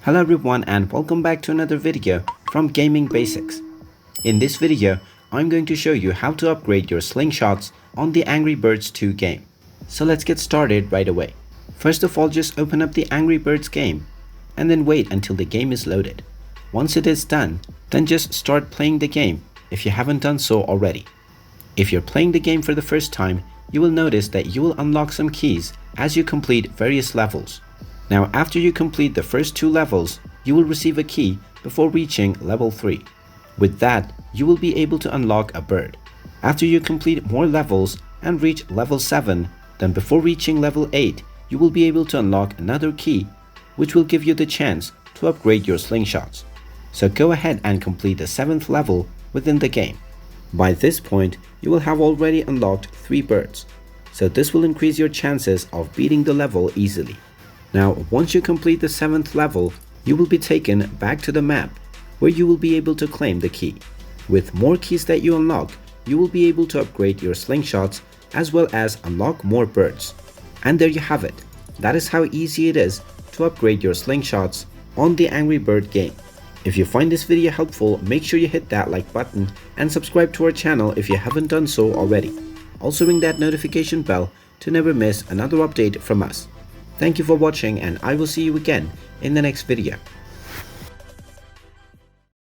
Hello everyone and welcome back to another video from Gaming Basics. In this video, I'm going to show you how to upgrade your slingshots on the Angry Birds 2 game. So let's get started right away. First of all, just open up the Angry Birds game and then wait until the game is loaded. Once it is done, then just start playing the game if you haven't done so already. If you're playing the game for the first time, you will notice that you will unlock some keys as you complete various levels. Now after you complete the first 2 levels, you will receive a key before reaching level 3. With that, you will be able to unlock a bird. After you complete more levels and reach level 7, then before reaching level 8, you will be able to unlock another key, which will give you the chance to upgrade your slingshots. So go ahead and complete the 7th level within the game. By this point, you will have already unlocked 3 birds, so this will increase your chances of beating the level easily. Now, once you complete the 7th level, you will be taken back to the map, where you will be able to claim the key. With more keys that you unlock, you will be able to upgrade your slingshots as well as unlock more birds. And there you have it. That is how easy it is to upgrade your slingshots on the Angry Bird game. If you find this video helpful, make sure you hit that like button and subscribe to our channel if you haven't done so already. Also ring that notification bell to never miss another update from us. Thank you for watching and I will see you again in the next video.